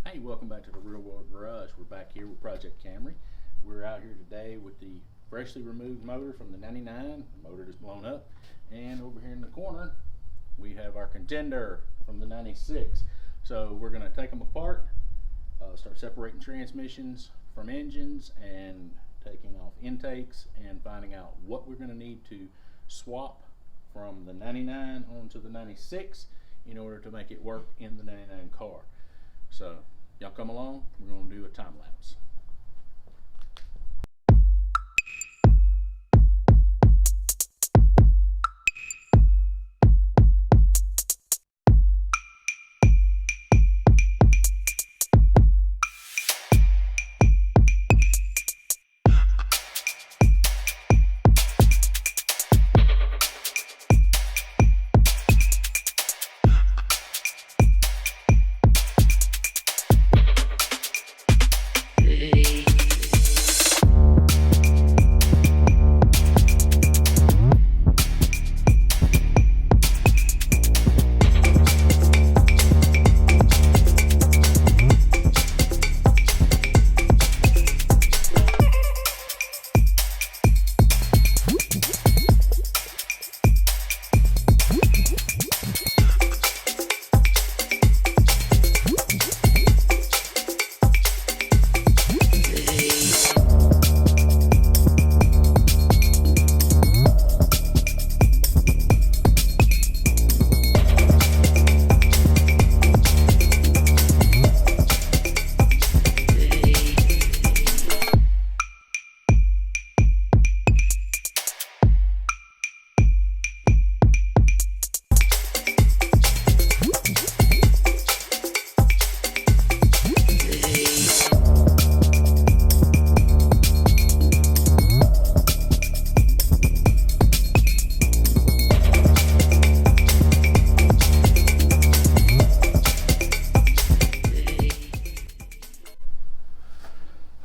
Hey, welcome back to the Real World Garage. We're back here with Project Camry. We're out here today with the freshly removed motor from the 99, the motor that's blown up. And over here in the corner, we have our contender from the 96. So we're gonna take them apart, start separating transmissions from engines and taking off intakes and finding out what we're gonna need to swap from the 99 onto the 96 in order to make it work in the 99 car. So y'all come along, we're going to do a time lapse.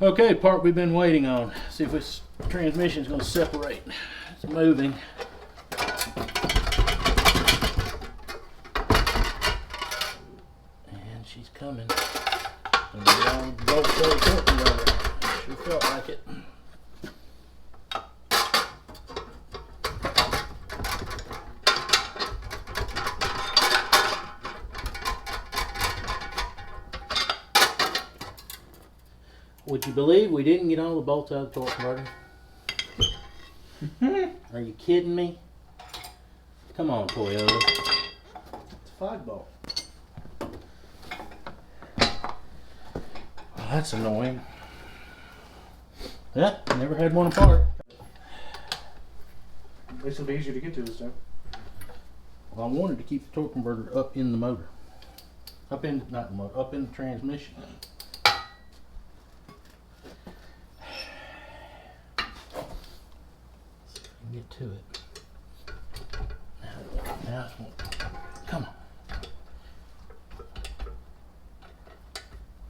Okay, part we've been waiting on. See if this transmission is going to separate. It's moving. And she's coming. And we all both so important about it. Sure felt like it. Would you believe we didn't get all the bolts out of the torque converter? Are you kidding me? Come on, Toyota. It's a 5-bolt. Well, that's annoying. Yeah, never had one apart. At least it'll be easier to get to this time. Well, I wanted to keep the torque converter up in the motor. Up in, not the motor, up in the transmission. Get to it. Now it's one. Come on.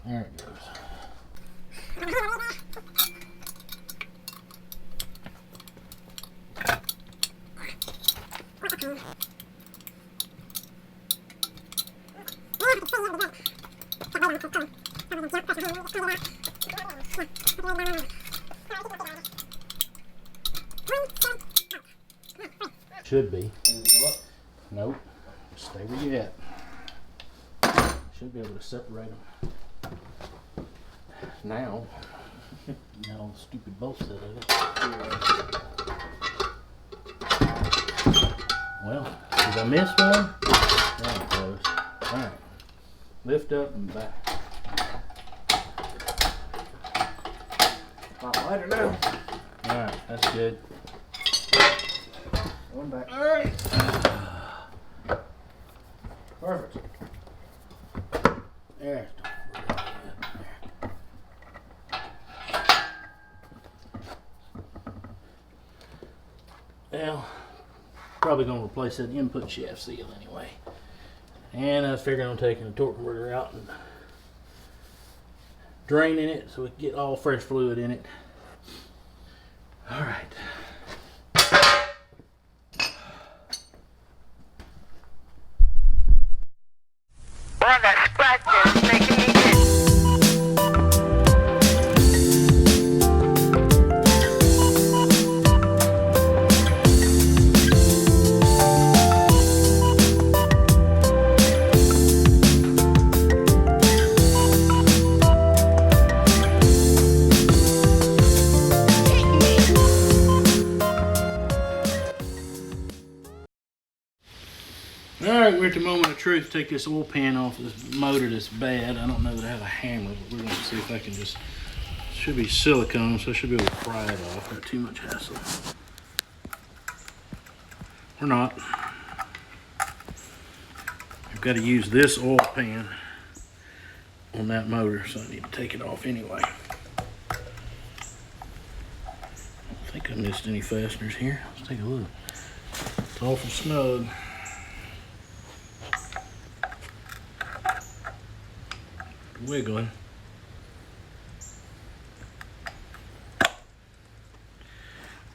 There it goes. Should be. Nope. Stay where you at. Should be able to separate them. Now the stupid bolts out of it. Well, did I miss one? That close. Alright. Lift up and back. Not lighter now. Alright, that's good. One back. Alright. Perfect. There. Well, probably going to replace that input shaft seal anyway. And I was figuring on taking the torque converter out and draining it so we can get all fresh fluid in it. Alright. Well, that scratch is making me itch. we're at the moment of truth. Take this oil pan off this motor that's bad. I don't know that I have a hammer, but we're going to see if I can just, should be silicone, so I should be able to pry it off. Not too much hassle. Or not. I've got to use this oil pan on that motor, so I need to take it off anyway. I don't think I missed any fasteners here. Let's take a look. It's awful snug. Wiggling.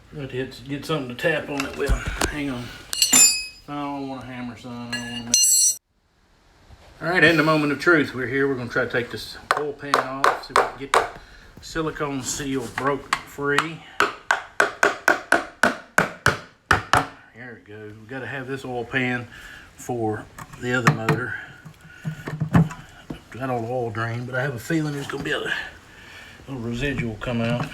I'm going to have to get something to tap on it with. Hang on. I don't want a hammer, son. I don't want to mess with that. Alright, in the moment of truth, we're here. We're going to try to take this oil pan off, see if we can get the silicone seal broke free. There it goes. We've got to have this oil pan for the other motor. Got all the oil drained, but I have a feeling there's going to be a little residual come out.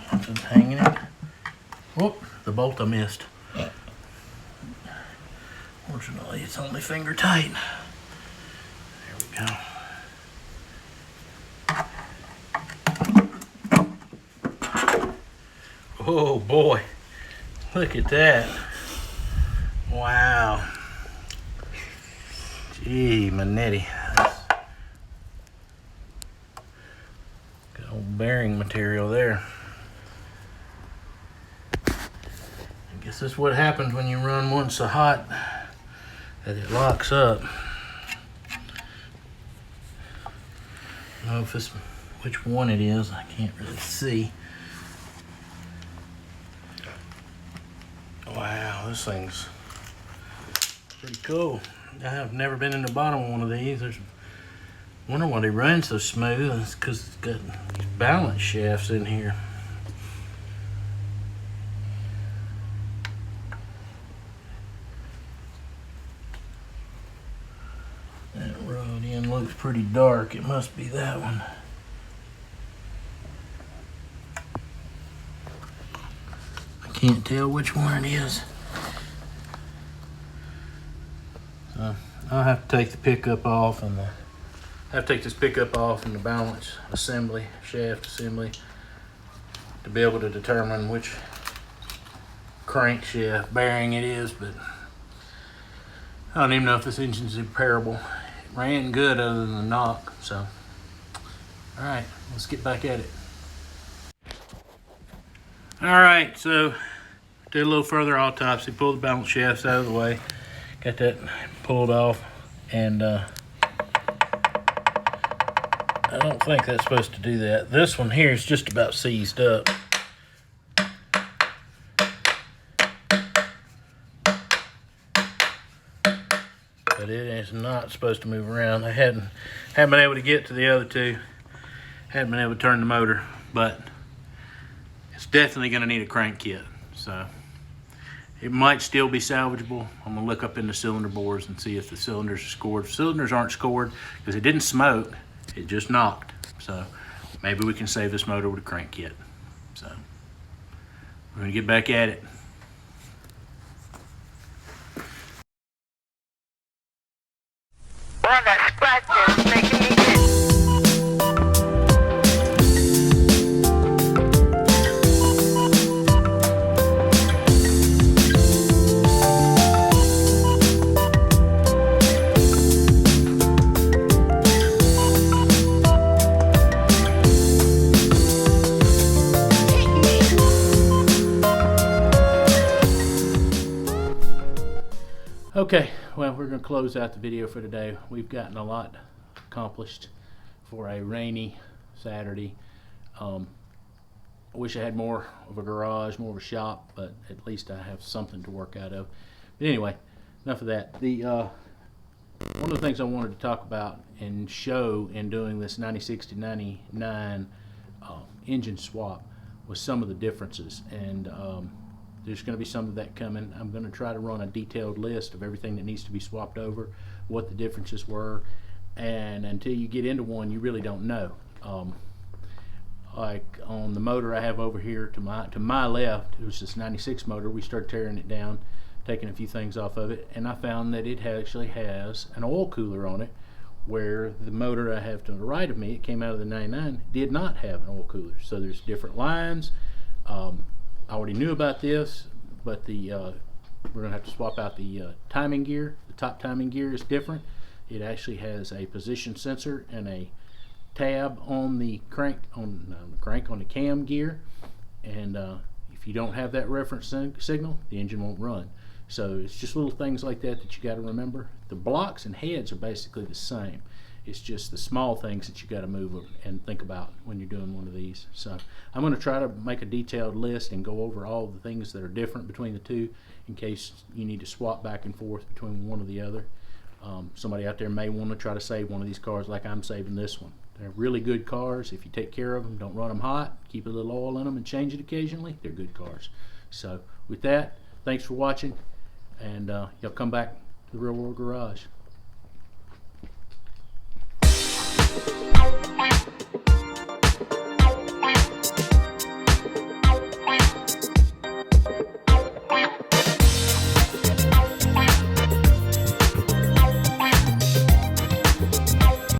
Something's hanging it. Whoop, the bolt I missed. Fortunately, it's only finger tight. There we go. Oh boy, look at that. Wow. Gee, Manetti. Good old bearing material there. I guess that's what happens when you run one so hot that it locks up. I don't know if it's which one it is. I can't really see. Wow, this thing's pretty cool. I have never been in the bottom of one of these. I wonder why they run so smooth. It's because it's got these balance shafts in here. That rod end looks pretty dark. It must be that one. I can't tell which one it is. So I'll have to take the pickup off and this pickup off and the balance assembly, shaft assembly, to be able to determine which crankshaft bearing it is. But I don't even know if this engine's repairable. It ran good other than the knock. So, all right, let's get back at it. All right, so did a little further autopsy, pulled the balance shafts out of the way, got that pulled off, and I don't think that's supposed to do that. This one here is just about seized up. But it is not supposed to move around. I haven't been able to get to the other two. Hadn't been able to turn the motor, but it's definitely going to need a crank kit. So it might still be salvageable. I'm going to look up in the cylinder bores and see if the cylinders are scored. If cylinders aren't scored, because it didn't smoke, it just knocked. So maybe we can save this motor with a crank kit. So we're going to get back at it. Well, that scratch is making me itch. Okay, well, we're going to close out the video for today. We've gotten a lot accomplished for a rainy Saturday. I wish I had more of a garage, more of a shop, but at least I have something to work out of. But anyway, enough of that. One of the things I wanted to talk about and show in doing this 96 to 99 engine swap was some of the differences, and there's going to be some of that coming. I'm going to try to run a detailed list of everything that needs to be swapped over, what the differences were, and until you get into one, you really don't know. like on the motor I have over here to my left, it was this 96 motor. We started tearing it down, taking a few things off of it, and I found that it actually has an oil cooler on it, where the motor I have to the right of me, it came out of the 99, did not have an oil cooler. So there's different lines. I already knew about this, but we're gonna have to swap out the timing gear. The top timing gear is different. It actually has a position sensor and a tab on the crank on the cam gear, and if you don't have that reference signal, the engine won't run. So it's just little things like that that you got to remember. The blocks and heads are basically the same. It's just the small things that you got to move and think about when you're doing one of these. So I'm going to try to make a detailed list and go over all the things that are different between the two, in case you need to swap back and forth between one or the other. Somebody out there may want to try to save one of these cars like I'm saving this one. They're really good cars. If you take care of them, don't run them hot, keep a little oil in them and change it occasionally, they're good cars. So with that, thanks for watching, and y'all come back to the Real World Garage.